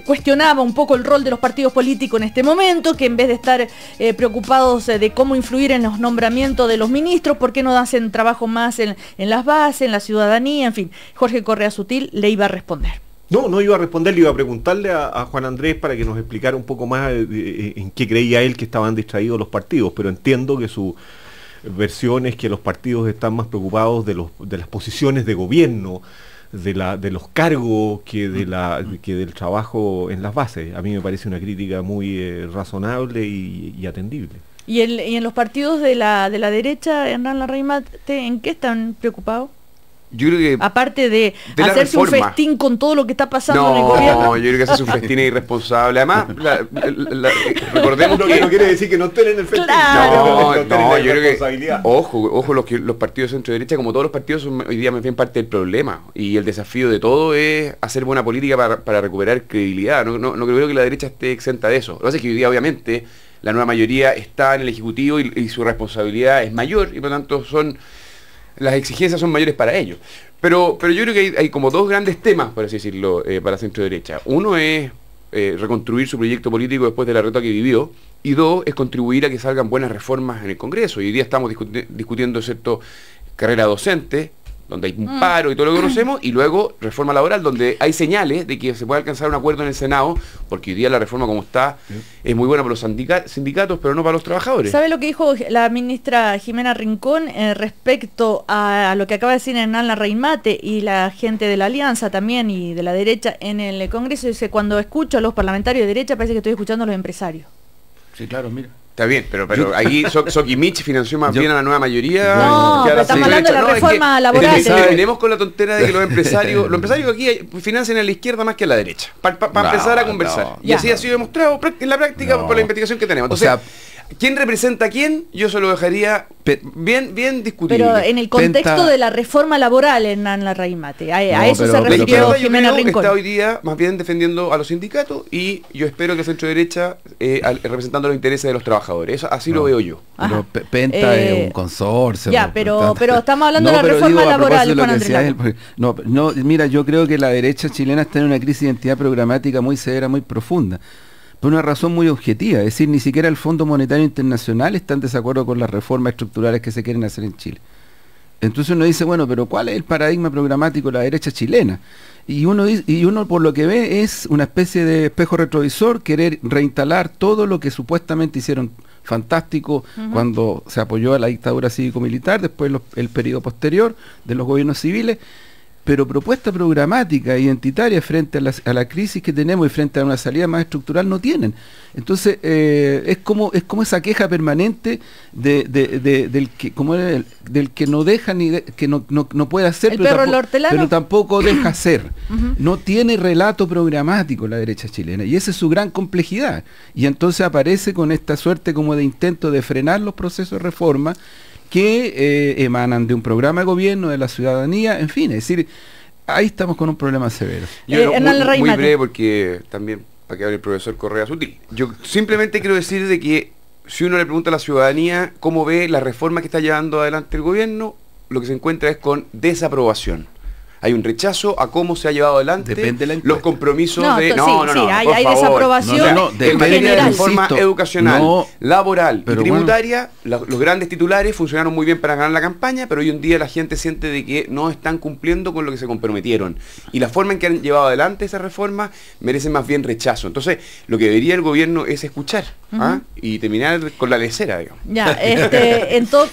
cuestionaba un poco el rol de los partidos políticos en este momento, que en vez de estar preocupados de cómo influir en los nombramientos de los ministros, ¿por qué no hacen trabajo más en las bases, en la ciudadanía? En fin, Jorge Correa Sutil le iba a responder. No iba a responder, le iba a preguntarle a Juan Andrés para que nos explicara un poco más en qué creía él que estaban distraídos los partidos, pero entiendo que su versión es que los partidos están más preocupados de las posiciones de gobierno, de los cargos que del trabajo en las bases. A mí me parece una crítica muy razonable y atendible. ¿Y en los partidos de la derecha, Hernán Larraimate, en qué están preocupados? Yo creo que aparte de hacerse un festín con todo lo que está pasando en el gobierno. No, yo creo que hacerse un festín es irresponsable. Además, recordemos que no quiere decir que no estén en el festín. Claro. No, yo creo que ojo los partidos de centro derecha, como todos los partidos, son hoy día más bien parte del problema. Y el desafío de todo es hacer buena política para recuperar credibilidad. No creo que la derecha esté exenta de eso. Lo que pasa es que hoy día, obviamente, la nueva mayoría está en el Ejecutivo y su responsabilidad es mayor y por lo tanto las exigencias son mayores para ellos. Pero yo creo que hay como dos grandes temas, por así decirlo, para centro derecha. Uno es reconstruir su proyecto político después de la derrota que vivió, y dos es contribuir a que salgan buenas reformas en el Congreso. Y hoy día estamos discutiendo, ¿cierto?, carrera docente, donde hay un paro y todo lo que conocemos, y luego reforma laboral, donde hay señales de que se puede alcanzar un acuerdo en el Senado, porque hoy día la reforma como está es muy buena para los sindicatos, pero no para los trabajadores. ¿Sabe lo que dijo la ministra Jimena Rincón respecto a lo que acaba de decir Hernán Larraín-Mate y la gente de la Alianza también y de la derecha en el Congreso? Dice, cuando escucho a los parlamentarios de derecha parece que estoy escuchando a los empresarios. Sí, claro, mira. Está bien, pero aquí Sokimich financió más bien a la nueva mayoría. No, pero estamos hablando de la reforma laboral. Terminemos con la tontera de que los empresarios aquí financian a la izquierda más que a la derecha, para empezar a conversar. Y así ha sido demostrado en la práctica por la investigación que tenemos. Entonces, ¿quién representa a quién? Yo se lo dejaría bien discutible. Pero en el contexto de la reforma laboral, Hernán Larraín-Mate, a eso se refirió Jimena Rincón. Está hoy día más bien defendiendo a los sindicatos y yo espero que el centro derecha representando los intereses de los trabajadores. Así lo veo yo. Pero Penta es un consorcio. Ya, pero estamos hablando de la reforma laboral, Juan Andrés. Mira, yo creo que la derecha chilena está en una crisis de identidad programática muy severa, muy profunda. Por una razón muy objetiva, es decir, ni siquiera el Fondo Monetario Internacional está en desacuerdo con las reformas estructurales que se quieren hacer en Chile. Entonces uno dice, bueno, pero ¿cuál es el paradigma programático de la derecha chilena? Y uno por lo que ve es una especie de espejo retrovisor, querer reinstalar todo lo que supuestamente hicieron fantástico cuando se apoyó a la dictadura cívico-militar, después el periodo posterior de los gobiernos civiles, pero propuesta programática, identitaria frente a la crisis que tenemos y frente a una salida más estructural no tienen. Entonces es como esa queja permanente del que no deja que no puede hacer, pero tampoco deja hacer. No tiene relato programático la derecha chilena y esa es su gran complejidad. Y entonces aparece con esta suerte como de intento de frenar los procesos de reforma que emanan de un programa de gobierno, de la ciudadanía, en fin, es decir, ahí estamos con un problema severo. Muy breve porque también, para que hable el profesor Correa Sutil, yo simplemente quiero decir de que si uno le pregunta a la ciudadanía cómo ve la reforma que está llevando adelante el gobierno, lo que se encuentra es con desaprobación. Hay un rechazo a cómo se ha llevado adelante los compromisos hay desaprobación en materia de reforma educacional, laboral y tributaria. Los grandes titulares funcionaron muy bien para ganar la campaña, pero hoy en día la gente siente de que no están cumpliendo con lo que se comprometieron. Y la forma en que han llevado adelante esa reforma merece más bien rechazo. Entonces, lo que debería el gobierno es escuchar y terminar con la lecera, digamos. Ya, en todo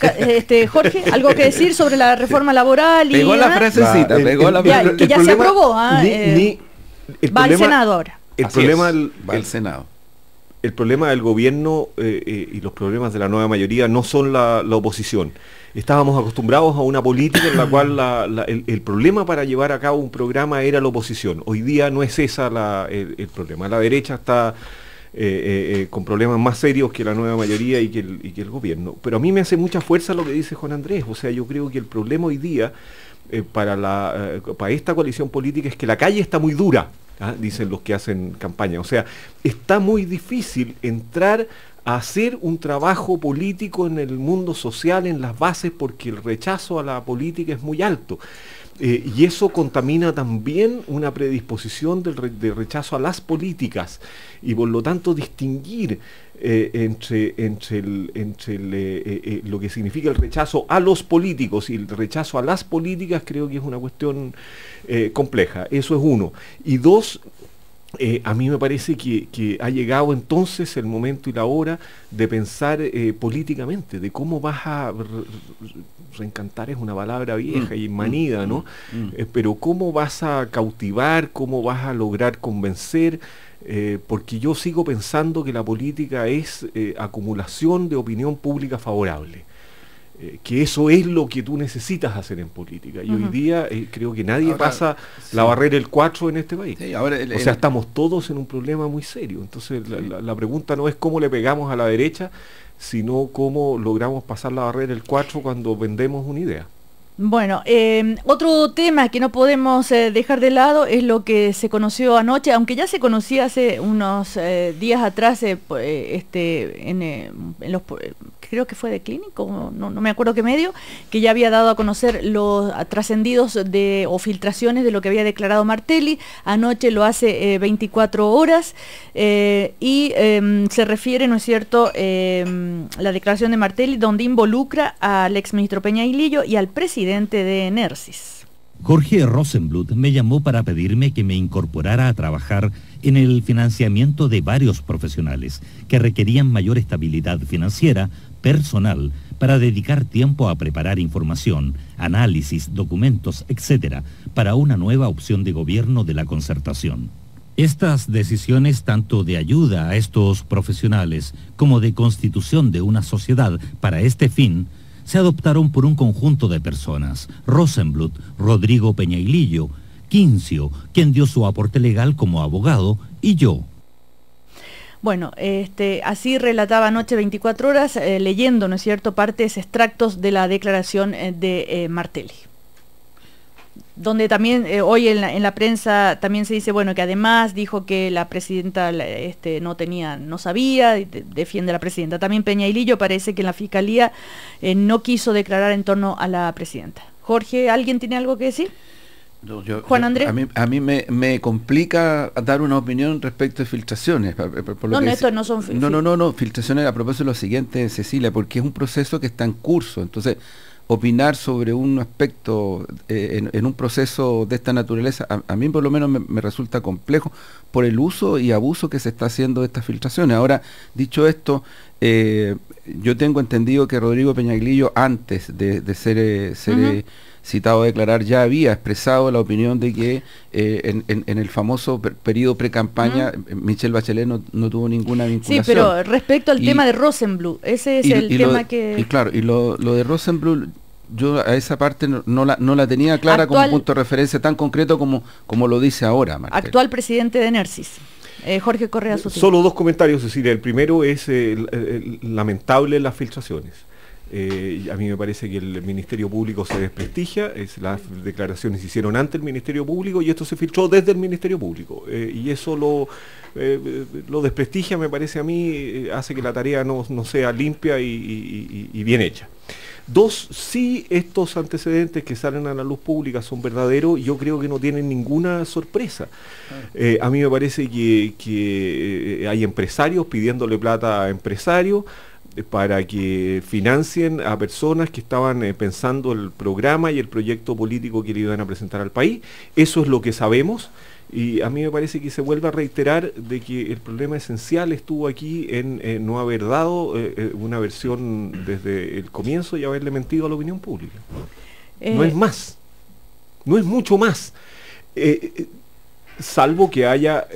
Jorge, ¿algo que decir sobre la reforma laboral? Pegó la frasecita, que ya se aprobó, va al Senado ahora. Va al Senado. El problema del gobierno y los problemas de la nueva mayoría no son la oposición. Estábamos acostumbrados a una política en la cual el problema para llevar a cabo un programa era la oposición. Hoy día no es esa el problema. La derecha está con problemas más serios que la nueva mayoría y que el gobierno. Pero a mí me hace mucha fuerza lo que dice Juan Andrés. O sea, yo creo que el problema hoy día para esta coalición política es que la calle está muy dura, dicen los que hacen campaña. O sea, está muy difícil entrar a hacer un trabajo político en el mundo social, en las bases, porque el rechazo a la política es muy alto. Y eso contamina también una predisposición de rechazo a las políticas y por lo tanto distinguir entre lo que significa el rechazo a los políticos y el rechazo a las políticas creo que es una cuestión compleja. Eso es uno. Y dos, a mí me parece que ha llegado entonces el momento y la hora de pensar políticamente, de cómo vas a reencantar, es una palabra vieja y manida, ¿no? Pero cómo vas a cautivar, cómo vas a lograr convencer, porque yo sigo pensando que la política es acumulación de opinión pública favorable. Que eso es lo que tú necesitas hacer en política. Y hoy día creo que nadie pasa la barrera del 4 en este país. Sí, o sea, estamos todos en un problema muy serio. Entonces la pregunta no es cómo le pegamos a la derecha, sino cómo logramos pasar la barrera del 4 cuando vendemos una idea. Bueno, otro tema que no podemos dejar de lado es lo que se conoció anoche, aunque ya se conocía hace unos días atrás creo que fue de Clínico, no me acuerdo qué medio, que ya había dado a conocer los trascendidos o filtraciones de lo que había declarado Martelli. Anoche lo hace 24 horas y se refiere, ¿no es cierto?, la declaración de Martelli, donde involucra al exministro Peñailillo y al presidente de Enersis. Jorge Rosenbluth me llamó para pedirme que me incorporara a trabajar en el financiamiento de varios profesionales que requerían mayor estabilidad financiera, personal, para dedicar tiempo a preparar información, análisis, documentos, etc., para una nueva opción de gobierno de la Concertación. Estas decisiones, tanto de ayuda a estos profesionales como de constitución de una sociedad para este fin, se adoptaron por un conjunto de personas: Rosenbluth, Rodrigo Peñailillo, Quincio, quien dio su aporte legal como abogado, y yo. Bueno, así relataba anoche 24 horas, leyendo, ¿no es cierto?, partes, extractos de la declaración de Martelli. Donde también hoy en la prensa también se dice, bueno, que además dijo que la presidenta no sabía, defiende a la presidenta. También Peñailillo parece que en la fiscalía no quiso declarar en torno a la presidenta. Jorge, ¿alguien tiene algo que decir? No, Juan Andrés. A mí me complica dar una opinión respecto de filtraciones. Estos no son No, filtraciones a propósito de lo siguiente, Cecilia, porque es un proceso que está en curso. Entonces, opinar sobre un aspecto en un proceso de esta naturaleza, a mí por lo menos me resulta complejo por el uso y abuso que se está haciendo de estas filtraciones. Ahora, dicho esto, yo tengo entendido que Rodrigo Peñailillo, antes de ser citado a declarar, ya había expresado la opinión de que en el famoso periodo pre-campaña Michelle Bachelet no tuvo ninguna vinculación. Sí, pero respecto al tema de Rosenbluth, ese es el tema que... Y claro, y lo de Rosenbluth, yo a esa parte no la tenía clara como punto de referencia tan concreto como lo dice ahora, Martel. Actual presidente de Enersis. Jorge Correa Sutil. Solo dos comentarios, Cecilia. El primero es lamentable las filtraciones. A mí me parece que el Ministerio Público se desprestigia, las declaraciones se hicieron ante el Ministerio Público y esto se filtró desde el Ministerio Público, y eso lo desprestigia, me parece a mí, hace que la tarea no sea limpia y bien hecha. Dos, sí, estos antecedentes que salen a la luz pública son verdaderos, yo creo que no tienen ninguna sorpresa. A mí me parece que hay empresarios pidiéndole plata a empresarios para que financien a personas que estaban pensando el programa y el proyecto político que le iban a presentar al país. Eso es lo que sabemos, y a mí me parece que se vuelve a reiterar de que el problema esencial estuvo aquí en no haber dado una versión desde el comienzo y haberle mentido a la opinión pública. No es más, no es mucho más. Salvo que haya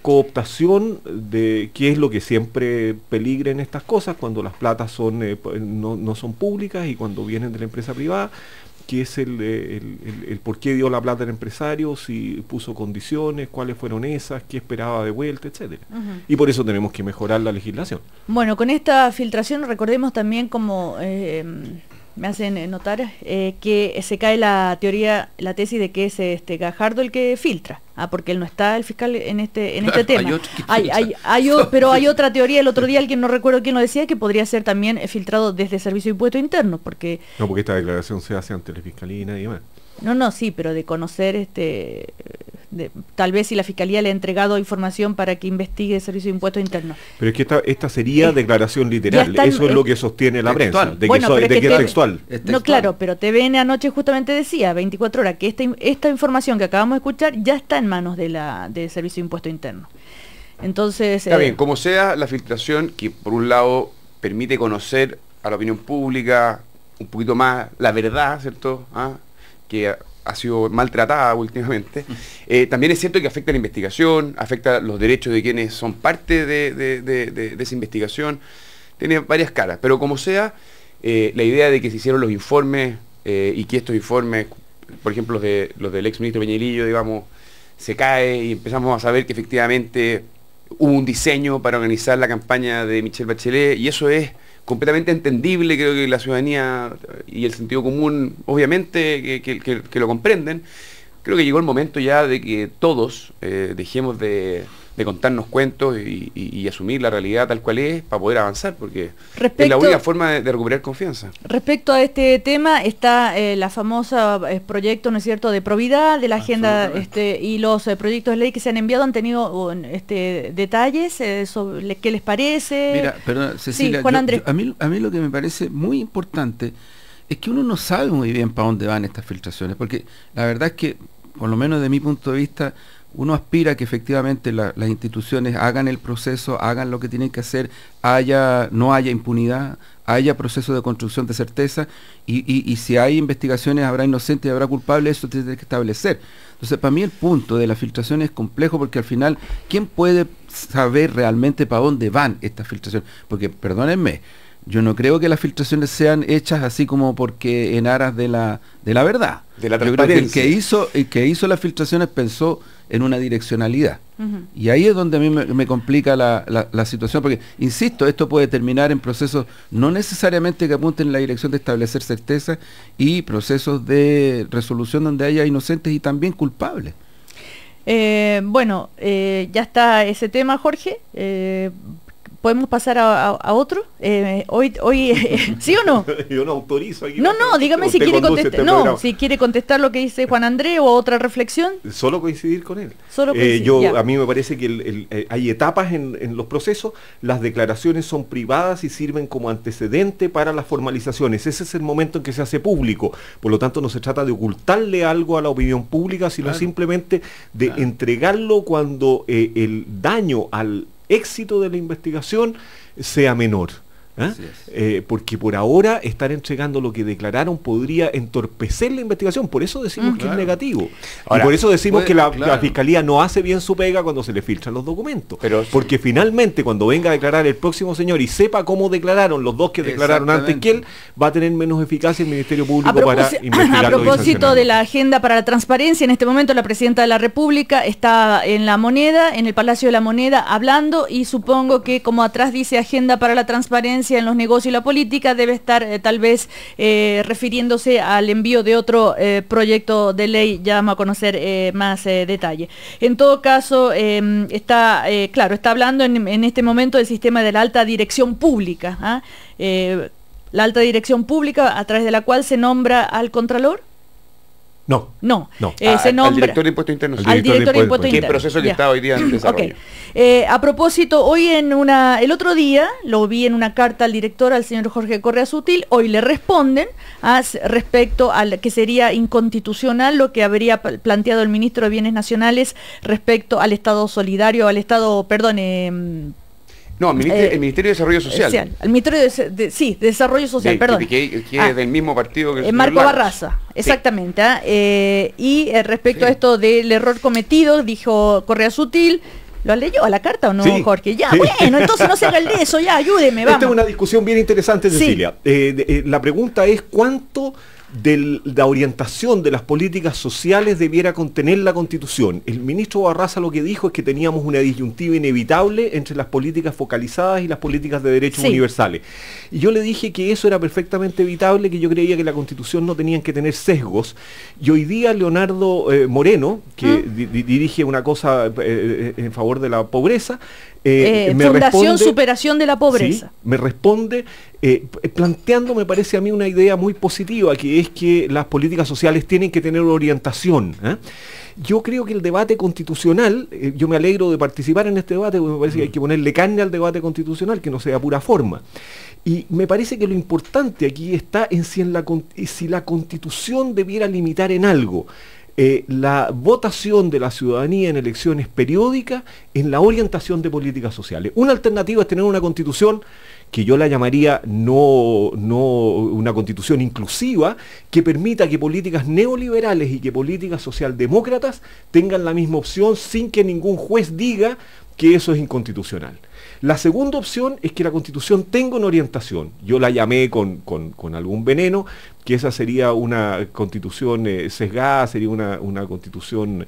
cooptación, de que es lo que siempre peligra en estas cosas, cuando las platas no son públicas y cuando vienen de la empresa privada, que es el por qué dio la plata al empresario, si puso condiciones, cuáles fueron esas, qué esperaba de vuelta, etcétera. Y por eso tenemos que mejorar la legislación. Bueno, con esta filtración recordemos también como... me hacen notar que se cae la tesis de que es Gajardo el que filtra, porque él no está, el fiscal, en este tema. Pero hay otra teoría, el otro día alguien, no recuerdo quién lo decía, que podría ser también filtrado desde Servicio de Impuestos Internos, porque... No, porque esta declaración se hace ante la Fiscalía y nadie más. Sí, pero de conocer, tal vez si la Fiscalía le ha entregado información para que investigue el Servicio de Impuestos Internos. Pero es que esta sería declaración literal, eso es lo que sostiene la prensa, de que es textual. No, claro, pero TVN anoche justamente decía, 24 horas, que esta información que acabamos de escuchar ya está en manos del Servicio de Impuestos Internos. Entonces... Está bien, como sea, la filtración que por un lado permite conocer a la opinión pública un poquito más la verdad, ¿cierto?, que ha sido maltratada últimamente. También es cierto que afecta la investigación, afecta los derechos de quienes son parte de esa investigación. Tiene varias caras, pero como sea, la idea de que se hicieron los informes y que estos informes, por ejemplo los del ex ministro Peñailillo, digamos, se cae y empezamos a saber que efectivamente hubo un diseño para organizar la campaña de Michelle Bachelet, y eso es completamente entendible. Creo que la ciudadanía y el sentido común, obviamente, que lo comprenden. Creo que llegó el momento ya de que todos dejemos de de contarnos cuentos y asumir la realidad tal cual es para poder avanzar, porque es la única forma de recuperar confianza. Respecto a este tema está la famosa proyecto, ¿no es cierto?, de probidad, de la agenda, y los proyectos de ley que se han enviado han tenido detalles sobre qué les parece. Mira, perdón, Cecilia, sí, Juan Andrés. a mí lo que me parece muy importante es que uno no sabe muy bien para dónde van estas filtraciones, porque la verdad es que, por lo menos de mi punto de vista, uno aspira a que efectivamente las instituciones hagan el proceso, hagan lo que tienen que hacer, no haya impunidad, haya proceso de construcción de certeza, y si hay investigaciones habrá inocentes y habrá culpables, eso tiene que establecer. Entonces, para mí el punto de la filtración es complejo, porque al final, ¿quién puede saber realmente para dónde van estas filtraciones? Porque, perdónenme, yo no creo que las filtraciones sean hechas así como porque en aras de la verdad. De la transparencia. Yo creo que el que hizo las filtraciones pensó en una direccionalidad. Y ahí es donde a mí me complica la situación, porque, insisto, esto puede terminar en procesos no necesariamente que apunten en la dirección de establecer certeza, y procesos de resolución donde haya inocentes y también culpables. Bueno, ya está ese tema, Jorge. ¿Podemos pasar a otro? Hoy ¿sí o no? Yo no autorizo aquí. No, dígame si quiere contestar. Si quiere contestar lo que dice Juan Andrés o otra reflexión. Solo coincidir con él. Solo coincidir, a mí me parece que hay etapas en los procesos. Las declaraciones son privadas y sirven como antecedente para las formalizaciones. Ese es el momento en que se hace público. Por lo tanto, no se trata de ocultarle algo a la opinión pública, sino simplemente de entregarlo cuando el daño al éxito de la investigación sea menor. Porque por ahora estar entregando lo que declararon podría entorpecer la investigación, por eso decimos que es negativo. Ahora, y por eso decimos que la Fiscalía no hace bien su pega cuando se le filtran los documentos, porque finalmente cuando venga a declarar el próximo señor y sepa cómo declararon los dos que declararon antes que él, va a tener menos eficacia el Ministerio Público para investigar. A propósito de la agenda para la transparencia, en este momento la Presidenta de la República está en La Moneda, en el Palacio de la Moneda, hablando, y supongo que como atrás dice agenda para la transparencia en los negocios y la política, debe estar tal vez refiriéndose al envío de otro proyecto de ley. Ya vamos a conocer más detalle. En todo caso, está hablando en este momento del sistema de la alta dirección pública, la alta dirección pública, a través de la cual se nombra al Contralor. No. Se nombra al director de Impuestos Internos. Al director de Impuestos Internos. ¿Qué proceso que está hoy día en desarrollo? A propósito, hoy el otro día lo vi en una carta al director, al señor Jorge Correa Sutil. Hoy le responden respecto a que sería inconstitucional lo que habría planteado el ministro de Bienes Nacionales respecto al Estado solidario, al Estado, No, el Ministerio de Desarrollo Social. El Ministerio de Desarrollo Social, perdón. Que es del mismo partido que el señor Marco Lagos. Barraza, exactamente. Respecto a esto del error cometido, dijo Correa Sutil. ¿Lo leyó a la carta o no, Jorge? Ya, bueno, entonces no se haga el de eso, ya, ayúdeme, vamos. Esta es una discusión bien interesante, Cecilia. La pregunta es cuánto de la orientación de las políticas sociales debiera contener la Constitución. El ministro Barraza lo que dijo es que teníamos una disyuntiva inevitable entre las políticas focalizadas y las políticas de derechos universales. Y yo le dije que eso era perfectamente evitable, que yo creía que la Constitución no tenía que tener sesgos. Y hoy día Leonardo Moreno, que dirige una cosa en favor de la pobreza, Fundación Superación de la Pobreza. Me responde planteando, me parece a mí, una idea muy positiva, que es que las políticas sociales tienen que tener una orientación. Yo creo que el debate constitucional, yo me alegro de participar en este debate, porque me parece que hay que ponerle carne al debate constitucional, que no sea pura forma. Y me parece que lo importante aquí está en si la Constitución debiera limitar en algo la votación de la ciudadanía en elecciones periódicas en la orientación de políticas sociales. Una alternativa es tener una constitución que yo la llamaría no una constitución inclusiva, que permita que políticas neoliberales y que políticas socialdemócratas tengan la misma opción sin que ningún juez diga que eso es inconstitucional. La segunda opción es que la Constitución tenga una orientación. Yo la llamé con algún veneno, que esa sería una Constitución sesgada, sería una Constitución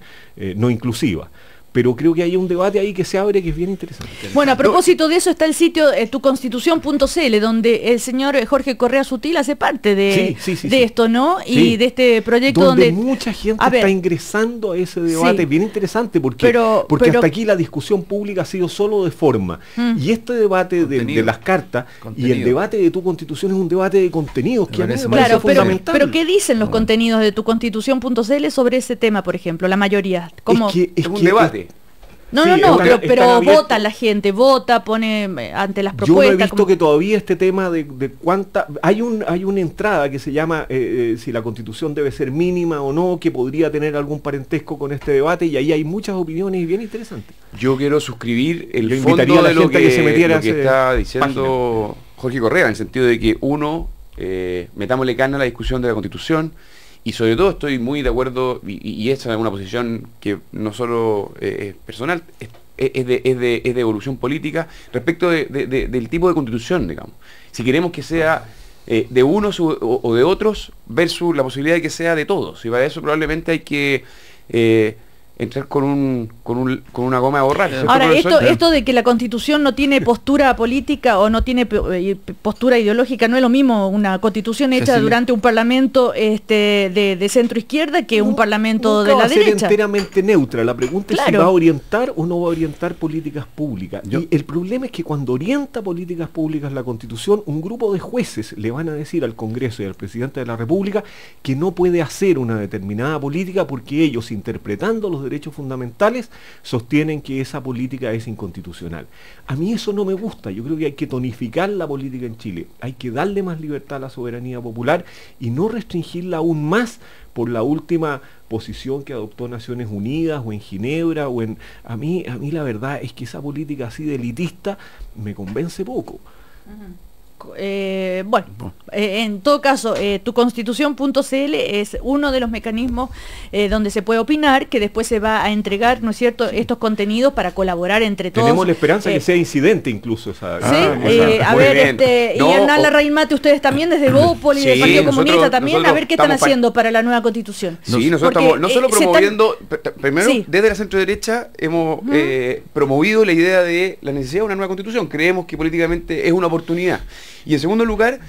no inclusiva. pero creo que hay un debate ahí que se abre que es bien interesante. Bueno, a propósito de eso está el sitio tuconstitución.cl, donde el señor Jorge Correa Sutil hace parte de esto, ¿no? Y sí. de este proyecto donde mucha gente está ingresando a ese debate, bien interesante, porque hasta aquí la discusión pública ha sido solo de forma. Y este debate de las cartas y el debate de tu constitución es un debate de contenidos que a mí me parece fundamental. Pero ¿qué dicen los contenidos de tuconstitución.cl sobre ese tema, por ejemplo? La mayoría. ¿Cómo? Es un debate. Pero vota la gente, pone ante las propuestas. Yo no he visto que todavía este tema de cuánta... Hay una entrada que se llama si la Constitución debe ser mínima o no, que podría tener algún parentesco con este debate, y ahí hay muchas opiniones bien interesantes. Yo quiero suscribir el fondo de lo que está diciendo Jorge Correa, en el sentido de que metámosle carne a la discusión de la Constitución. Y sobre todo estoy muy de acuerdo, y esa es una posición que no solo es personal, es de evolución política, respecto del tipo de constitución, digamos. Si queremos que sea de unos o de otros, versus la posibilidad de que sea de todos. Y para eso probablemente hay que entrar con una goma de borrar. Ahora, esto de que la Constitución no tiene postura política o no tiene postura ideológica, no es lo mismo una Constitución hecha durante un parlamento de centro izquierda que un parlamento de la derecha. Va a ser enteramente neutra. La pregunta es si va a orientar o no va a orientar políticas públicas. Y el problema es que cuando orienta políticas públicas la Constitución, un grupo de jueces le van a decir al Congreso y al presidente de la República que no puede hacer una determinada política porque ellos, interpretando los derechos fundamentales, sostienen que esa política es inconstitucional. A mí eso no me gusta. Yo creo que hay que tonificar la política en Chile, hay que darle más libertad a la soberanía popular y no restringirla aún más por la última posición que adoptó Naciones Unidas o en Ginebra a mí la verdad es que esa política así de elitista me convence poco. En todo caso, tuconstitución.cl es uno de los mecanismos donde se puede opinar, que después se va a entregar, ¿no es cierto?, estos contenidos para colaborar entre todos. Tenemos la esperanza que sea incidente incluso. Y Hernán Larraín Mate, ustedes también desde Bópoli, del Partido Comunista también, a ver qué están haciendo para la nueva Constitución. Sí, nosotros estamos no solo promoviendo, primero desde la centro derecha hemos promovido la idea de la necesidad de una nueva Constitución. Creemos que políticamente es una oportunidad. Y en segundo lugar,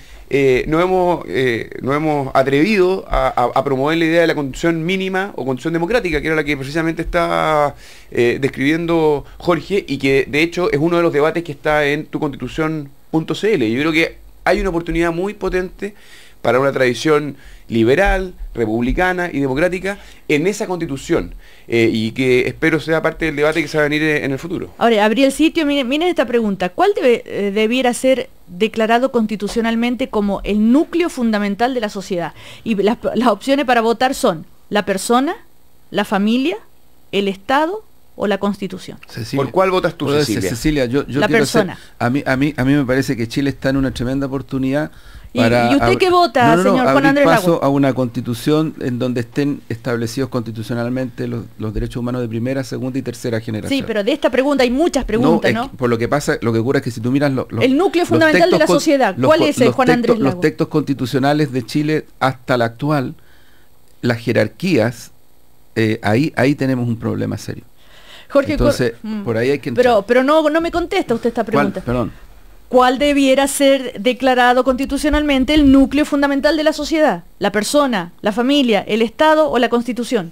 nos hemos atrevido a promover la idea de la constitución mínima o constitución democrática, que era la que precisamente está describiendo Jorge, y que de hecho es uno de los debates que está en tuconstitución.cl. Yo creo que hay una oportunidad muy potente para una tradición liberal, republicana y democrática en esa constitución, y que espero sea parte del debate que se va a venir en el futuro. Ahora, abrí el sitio, miren esta pregunta: ¿cuál debiera ser declarado constitucionalmente como el núcleo fundamental de la sociedad? Y las opciones para votar son la persona, la familia, el Estado o la Constitución. Cecilia, ¿por cuál votas tú, Cecilia? Cecilia, yo la persona. A mí me parece que Chile está en una tremenda oportunidad. ¿Y usted qué vota, señor Juan Andrés Lago? Paso a una constitución en donde estén establecidos constitucionalmente los derechos humanos de primera, segunda y tercera generación. Sí, pero de esta pregunta hay muchas preguntas, ¿no? Por lo que ocurre es que si tú miras el núcleo fundamental de la sociedad, ¿cuál es, Juan Andrés Lago? Los textos constitucionales de Chile hasta la actual, las jerarquías, ahí tenemos un problema serio. Jorge, entonces, por ahí hay que entrar. Pero no me contesta usted esta pregunta. Perdón. ¿Cuál debiera ser declarado constitucionalmente el núcleo fundamental de la sociedad? ¿La persona, la familia, el Estado o la Constitución?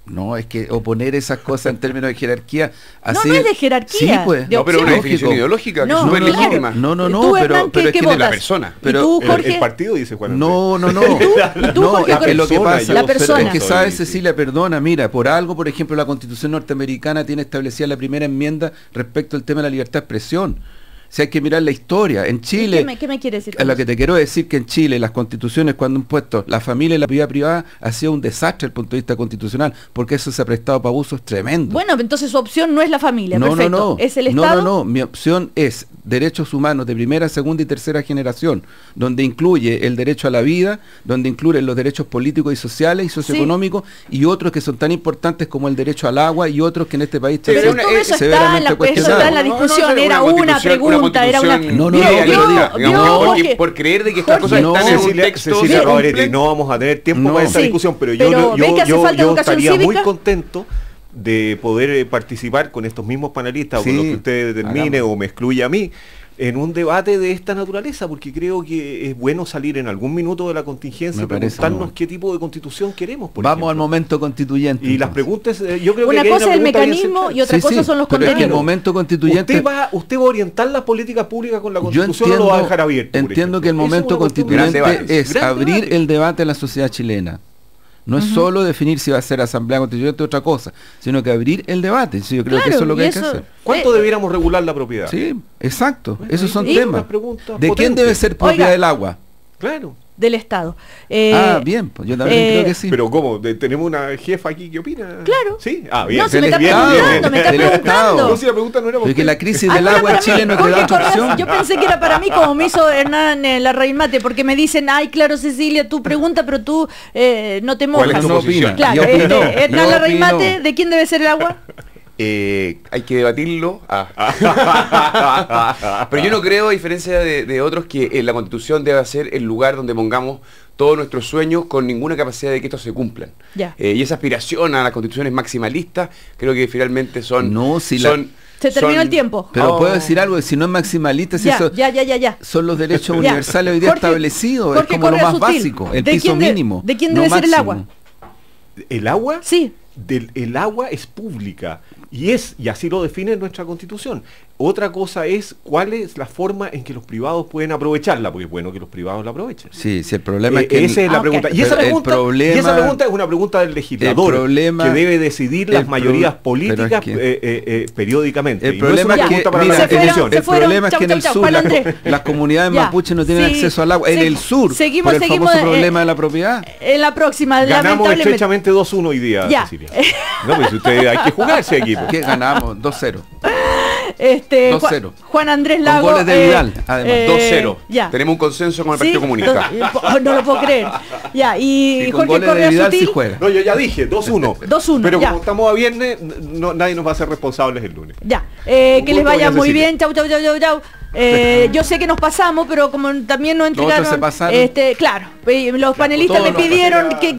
No, es que oponer esas cosas en términos de jerarquía... Así, no es de jerarquía. Sí, pues. No, pero una definición ideológica, que es súper legítima. No, pero es que es la persona. Pero, ¿y tú, Jorge? El partido dice Juan. No. ¿Y tú, Jorge? Es lo que pasa. La persona. Pero es que sabes, Cecilia, perdona, mira, por algo, por ejemplo, la Constitución norteamericana tiene establecida la primera enmienda respecto al tema de la libertad de expresión. Si hay que mirar la historia, en Chile... ¿Qué me quiere decir? Lo que te quiero decir que en Chile las constituciones, cuando han puesto la familia y la vida privada, ha sido un desastre desde el punto de vista constitucional, porque eso se ha prestado para abusos tremendos. Bueno, entonces su opción no es la familia, perfecto. ¿Es el Estado? No, mi opción es derechos humanos de primera, segunda y tercera generación, donde incluye el derecho a la vida, donde incluyen los derechos políticos y sociales y socioeconómicos, y otros que son tan importantes como el derecho al agua, y otros que en este país pero todo eso está en la discusión, era una pregunta. Era una... por creer de que estas cosas están en un texto. No vamos a tener tiempo para esta discusión, pero yo estaría muy contento de poder participar con estos mismos panelistas o con los que usted determine o me excluye a mí en un debate de esta naturaleza, porque creo que es bueno salir en algún minuto de la contingencia y preguntarnos qué tipo de constitución queremos. Vamos al momento constituyente. Y las preguntas, yo creo que una cosa es el mecanismo y otra cosa son los contenidos. El momento constituyente. ¿Usted va a orientar las políticas públicas con la constitución o lo va a dejar abierto? Entiendo que el momento constituyente es abrir el debate en la sociedad chilena. No es solo definir si va a ser asamblea constituyente o otra cosa, sino que abrir el debate. Sí, yo creo que eso es lo que hay que hacer. ¿Cuánto debiéramos regular la propiedad? Sí, exacto. Esos son temas. ¿De quién debe ser propiedad del agua? Claro. Del Estado. Bien, pues yo también creo que sí. Pero ¿cómo? ¿Tenemos una jefa aquí que opina? Claro. ¿Sí? Ah, bien. No, se me está preguntando. No, si la pregunta no era porque la crisis del agua en Chile no te da otra opción. Yo pensé que era para mí, como me hizo Hernán en la Raimate, porque me dicen, ay, claro, Cecilia, tu pregunta, pero tú no te mojas. ¿Cuál es tu posición? Claro, Hernán la Raimate, ¿de quién debe ser el agua? Hay que debatirlo. Pero yo no creo, a diferencia de otros, que la Constitución deba ser el lugar donde pongamos todos nuestros sueños con ninguna capacidad de que estos se cumplan. Y esa aspiración a las constituciones maximalistas creo que finalmente son... Se terminó el tiempo. Pero puedo decir algo, si no es maximalista, si son los derechos universales hoy día establecidos, es como lo más básico, el piso mínimo. ¿De quién debe ser el agua? ¿El agua? Sí. El agua es pública y así lo define nuestra Constitución. Otra cosa es cuál es la forma en que los privados pueden aprovecharla, porque es bueno que los privados la aprovechen. Sí, el problema es que... Esa es la pregunta. Y esa pregunta es una pregunta del legislador que debe decidir las mayorías políticas periódicamente. El problema es que, el problema es que en el sur las comunidades mapuches no tienen acceso al agua. En el sur, por el famoso problema de la propiedad. En la próxima, ganamos estrechamente 2-1 hoy día, Cecilia. No, pues usted hay que jugarse aquí. ¿Qué ganamos? 2-0. 2-0. Juan Andrés Lago. Con goles de Vidal, además. 2-0. Tenemos un consenso con el Partido Comunista. No lo puedo creer. Y con Jorge goles de Vidal sí juega. No, yo ya dije, 2-1. 2-1. Pero como estamos a viernes, nadie nos va a hacer responsables el lunes. Que les vaya muy bien. Chau. Yo sé que nos pasamos, pero como también nos entregaron, claro, los panelistas me pidieron que